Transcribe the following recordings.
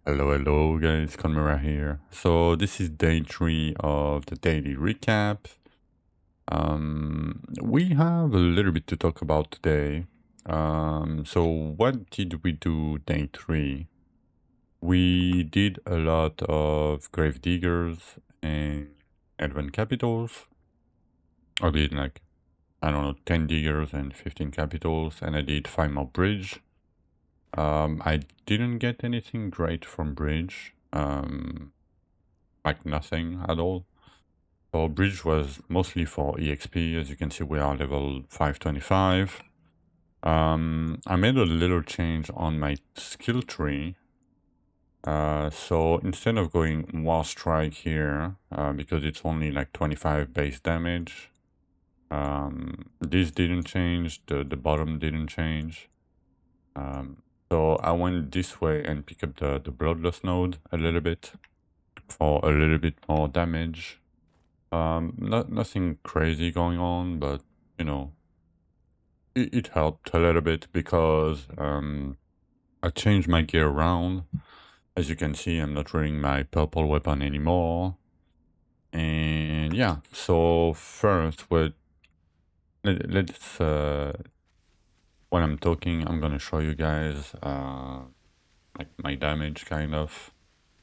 Hello guys, Conmira here. So this is day 3 of the daily recap. We have a little bit to talk about today. So what did we do day 3? We did a lot of grave diggers and advent capitals. I did like, I don't know, 10 diggers and 15 capitals, and I did 5 more bridge. I didn't get anything great from bridge. Like nothing at all. So bridge was mostly for EXP. As you can see, we are level 525. I made a little change on my skill tree. So instead of going War Strike here, because it's only like 25 base damage, this didn't change, the bottom didn't change. So I went this way and picked up the Bloodlust node a little bit for a little bit more damage. Nothing crazy going on, but you know, it helped a little bit because I changed my gear around. As you can see, I'm not wearing my purple weapon anymore. And yeah, so first, let's when I'm talking, I'm gonna show you guys like my damage, kind of.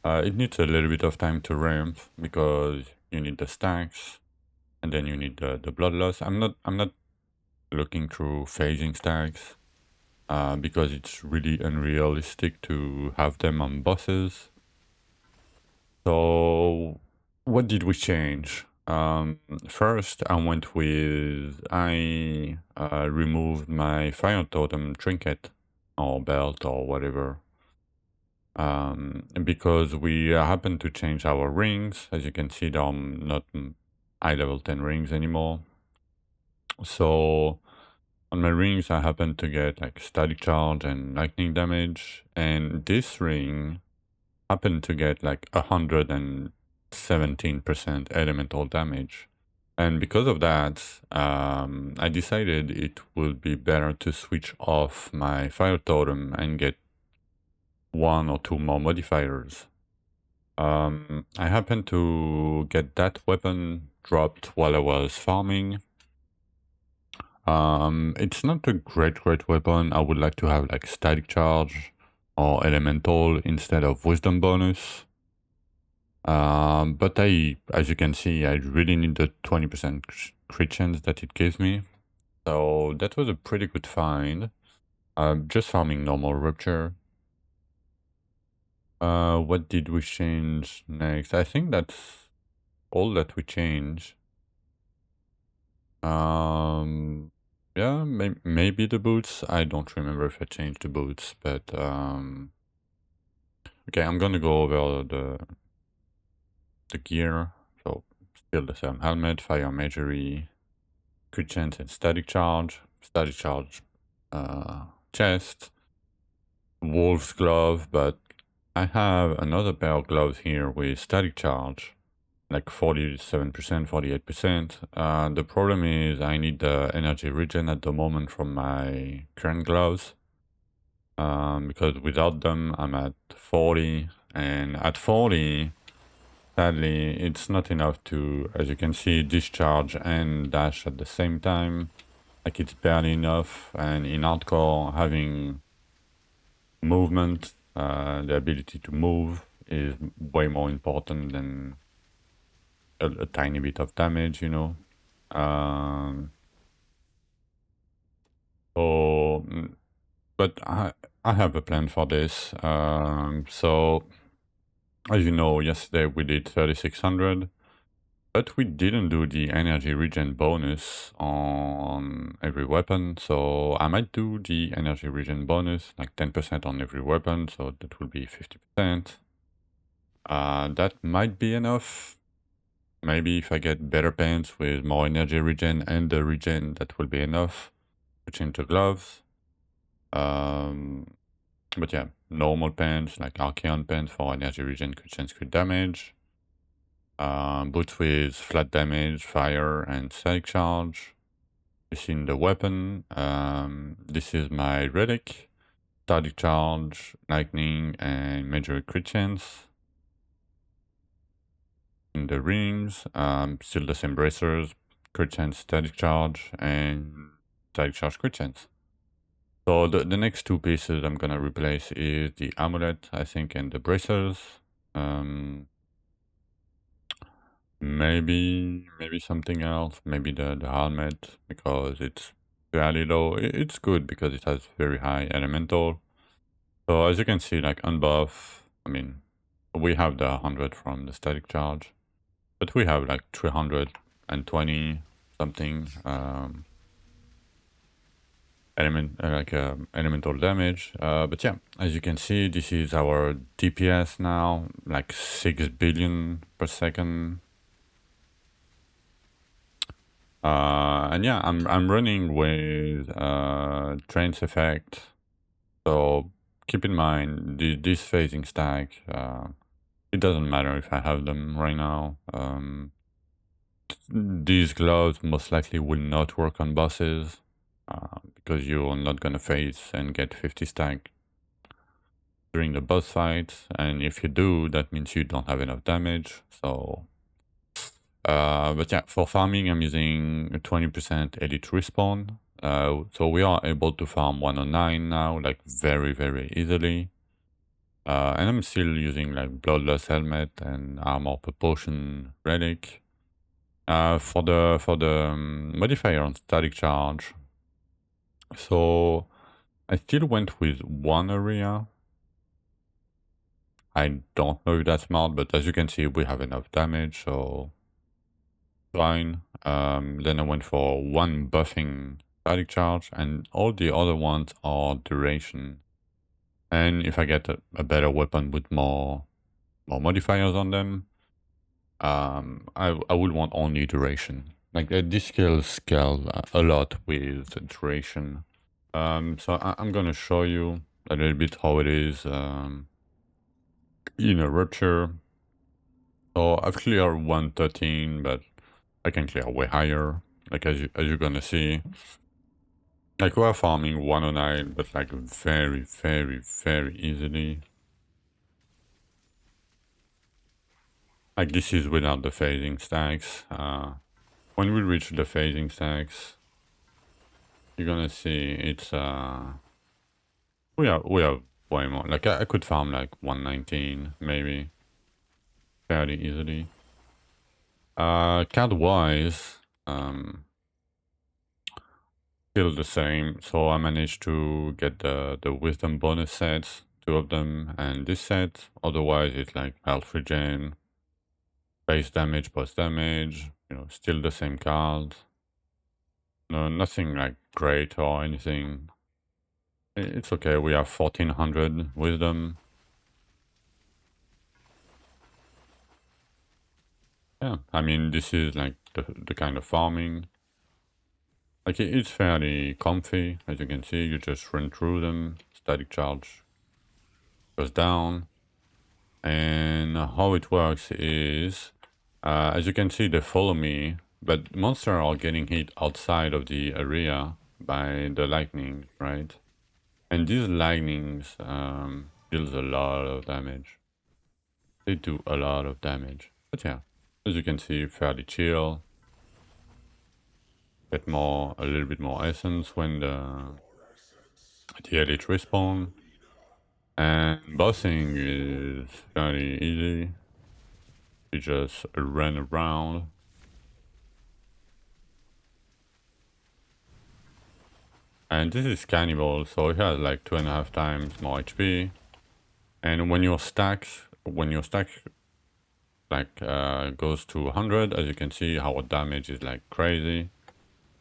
It needs a little bit of time to ramp because you need the stacks, and then you need the bloodlust. I'm not looking through phasing stacks because it's really unrealistic to have them on bosses. So what did we change? First, I went with I removed my fire totem trinket or belt or whatever. Because we happen to change our rings. As you can see, there are not high level 10 rings anymore. So on my rings, I happen to get like static charge and lightning damage, and this ring happened to get like 117% elemental damage. And because of that, I decided it would be better to switch off my fire totem and get 1 or 2 more modifiers. I happened to get that weapon dropped while I was farming. It's not a great weapon. I would like to have like static charge or elemental instead of wisdom bonus. But as you can see, I really need the 20% crit chance that it gives me. So that was a pretty good find. Just farming normal rupture. What did we change next? I think that's all that we changed. Yeah, maybe the boots. I don't remember if I changed the boots, but okay, I'm gonna go over the gear. So still the same helmet, fire magery, crit chance and static charge, chest, wolf's glove, but I have another pair of gloves here with static charge, like 47%, 48%. The problem is I need the energy regen at the moment from my current gloves, because without them I'm at 40, and at 40, sadly, it's not enough to, as you can see, discharge and dash at the same time. Like, it's barely enough, and in hardcore, having movement, the ability to move, is way more important than a tiny bit of damage, you know. So, but I have a plan for this. So, as you know, yesterday we did 3600, but we didn't do the energy regen bonus on every weapon. So I might do the energy regen bonus, like 10% on every weapon, so that will be 50%. That might be enough. Maybe if I get better pants with more energy regen and the regen, that will be enough to change the gloves. But yeah, normal pants, like Archeon pants for energy regen, crit chance, crit damage. Boots with flat damage, fire, and static charge. This in the weapon. This is my relic. static charge, lightning, and major crit chance. In the rings, still the same bracers, crit chance, static charge, and static charge crit chance. So the next two pieces I'm gonna replace is the amulet, I think, and the bracers. Maybe something else, maybe the helmet, because it's fairly low. It's good because it has very high elemental. So as you can see, like unbuff, I mean, we have the 100 from the static charge, but we have like 320 something elemental damage. But yeah, as you can see, this is our DPS now, like 6 billion per second. And yeah, I'm running with Trance Effect. So keep in mind this phasing stack. It doesn't matter if I have them right now. These gloves most likely will not work on bosses because you're not gonna phase and get 50 stack during the boss fight. And if you do, that means you don't have enough damage. So but yeah, for farming, I'm using 20% elite respawn. So we are able to farm 109 now, like very, very easily. And I'm still using like Bloodlust Helmet and Armor Propulsion Relic. For the modifier on static charge, so I still went with one area. I don't know if that's smart, but as you can see, we have enough damage, so fine. Then I went for one buffing static charge, and all the other ones are duration. And if I get a better weapon with more modifiers on them, I would want only duration. Like these skills scale a lot with duration. So I'm gonna show you a little bit how it is in a rupture. So I've cleared 113, but I can clear way higher. Like as you're gonna see, like we're farming 109, but like very, very, very easily. Like this is without the phasing stacks. When we reach the phasing stacks, you're gonna see it's we have way more. Like I could farm like 119 maybe fairly easily. Card wise, still the same. So I managed to get the wisdom bonus sets, 2 of them, and this set. Otherwise, it's like health regen, base damage, boss damage. You know, still the same card. No, nothing like great or anything. It's okay. We have 1400 wisdom. Yeah, I mean, this is like the kind of farming. Like it's fairly comfy, as you can see. You just run through them. Static charge goes down, and how it works is, as you can see, they follow me, but monsters are getting hit outside of the area by the lightning, right? And these lightnings deals a lot of damage. They do a lot of damage, but yeah, as you can see, fairly chill. Get a little bit more essence when the elite respawn. And bossing is fairly easy. You just run around. And this is Cannibal, so it has like 2.5 times more HP. And when your stack like goes to 100, as you can see, our damage is like crazy.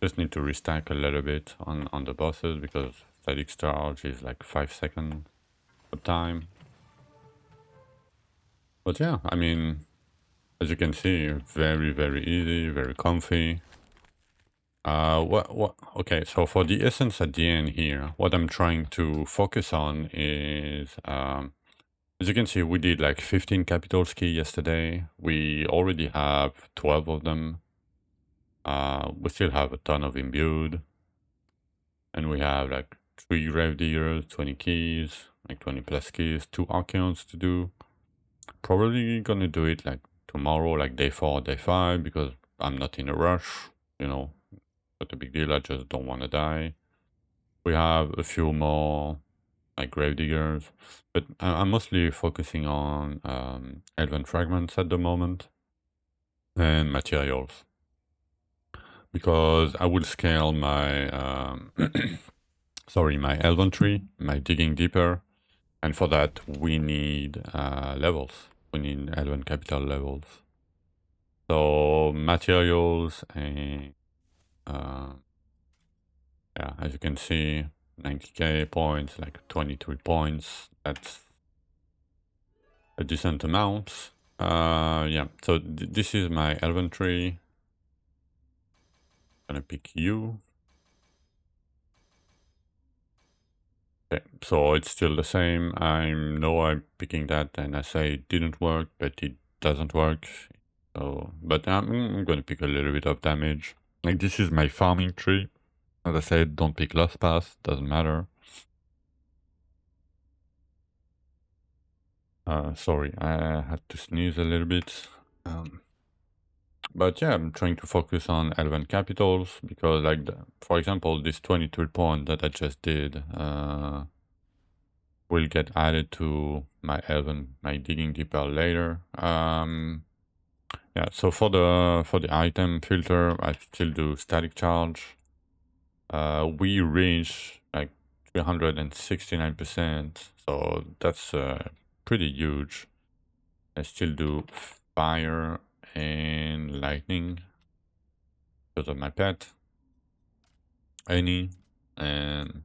Just need to restack a little bit on the bosses because static charge is like 5 seconds of time. But yeah, I mean, as you can see, very, very easy, very comfy. Okay, so for the essence at the end here, what I'm trying to focus on is, as you can see, we did like 15 capital ski yesterday. We already have 12 of them. We still have a ton of imbued. And we have like 3 grave diggers, 20 keys, like 20 plus keys, 2 archeons to do. Probably gonna do it like tomorrow, like day 4, day 5, because I'm not in a rush, you know, not a big deal, I just don't want to die. We have a few more like grave diggers, but I'm mostly focusing on elven fragments at the moment and materials, because I will scale my my elven tree, my digging deeper, and for that we need levels. We need elven capital levels. So materials and yeah, as you can see, 90k points, like 23 points. That's a decent amount. Yeah, so this is my elven tree. I'm gonna pick you. Okay, so it's still the same. I know I'm picking that and I say it didn't work, but it doesn't work. So, but I'm gonna pick a little bit of damage. Like this is my farming tree. As I said, don't pick Lost Path, doesn't matter. Sorry, I had to sneeze a little bit. But yeah, I'm trying to focus on elven capitals because, like, for example, this 23 point that I just did will get added to my digging deeper later. Yeah, so for the item filter, I still do static charge. We reach like 369%, so that's pretty huge. I still do fire and lightning because of my pet. And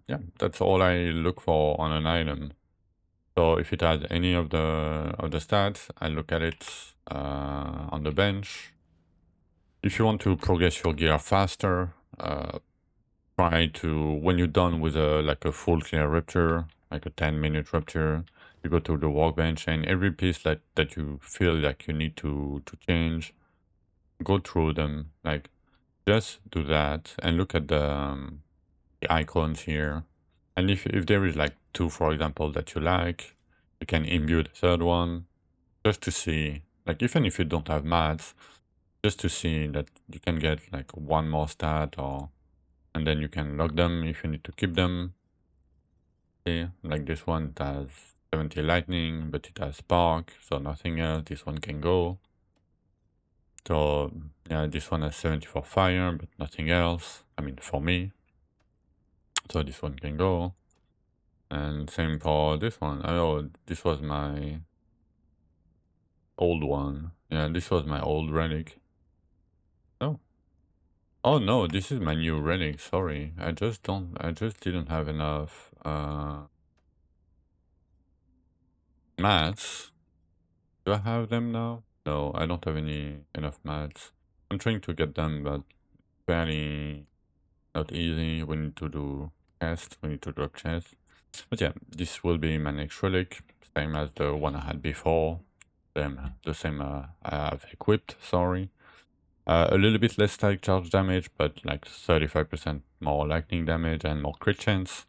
yeah, that's all I look for on an item. So if it has any of the stats, I look at it on the bench. If you want to progress your gear faster, try to, when you're done with a full clear rupture, like a 10-minute rupture, you go to the workbench, and every piece that you feel like you need to change, go through them. Like, just do that and look at the icons here. And if there is like 2, for example, that you like, you can imbue the 3rd one, just to see, like, even if you don't have mats, just to see that you can get like 1 more stat, and then you can lock them if you need to keep them. See, like this one, it has 70 lightning, but it has spark, so nothing else. This one can go. So yeah, this one has 74 fire, but nothing else. I mean, for me. So this one can go. And same for this one. Oh, this was my old one. Yeah, this was my old relic. Oh. Oh no, this is my new relic, sorry. I just didn't have enough mats. Do I have them now? No, I don't have enough mats. I'm trying to get them, but very not easy. We need to do chest, we need to drop chest. But yeah, this will be my next relic, same as the one I had before. The same I have equipped, sorry. A little bit less static charge damage, but like 35% more lightning damage and more crit chance.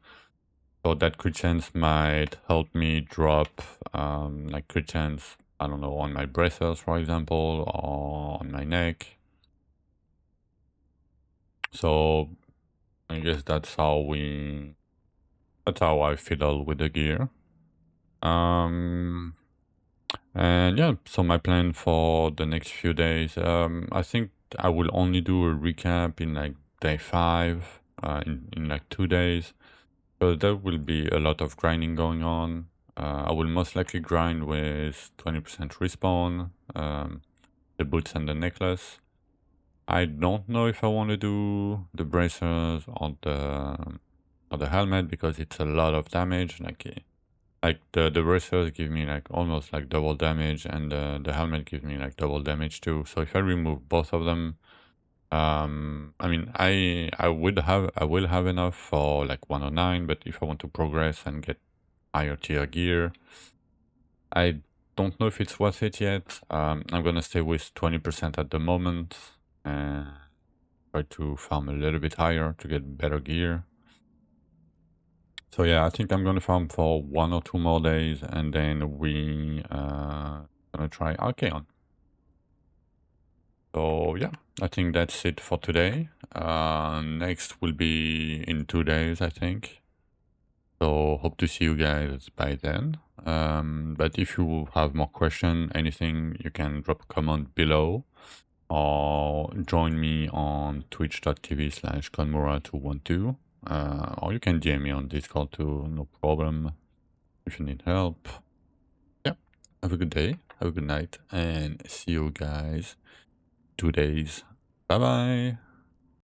So that crit chance might help me drop like crit chance, I don't know, on my bracers, for example, or on my neck. So I guess that's how I fiddle with the gear. And yeah, so my plan for the next few days, I think I will only do a recap in like day 5, in like 2 days. So there will be a lot of grinding going on. I will most likely grind with 20% respawn, the boots and the necklace. I don't know if I want to do the bracers or the helmet because it's a lot of damage. Like the bracers give me like almost like double damage, and the helmet gives me like double damage too. So if I remove both of them, I mean I will have enough for like 109, but if I want to progress and get higher tier gear, I don't know if it's worth it yet. I'm gonna stay with 20% at the moment and try to farm a little bit higher to get better gear. So yeah, I think I'm gonna farm for 1 or 2 more days, and then we gonna try Archeon. So yeah, I think that's it for today. Next will be in 2 days, I think. So hope to see you guys by then. But if you have more question, anything, you can drop a comment below, or join me on twitch.tv/Konmura212. Or you can DM me on Discord too, no problem, if you need help. Yeah, have a good day, have a good night, and see you guys 2 days. Bye bye.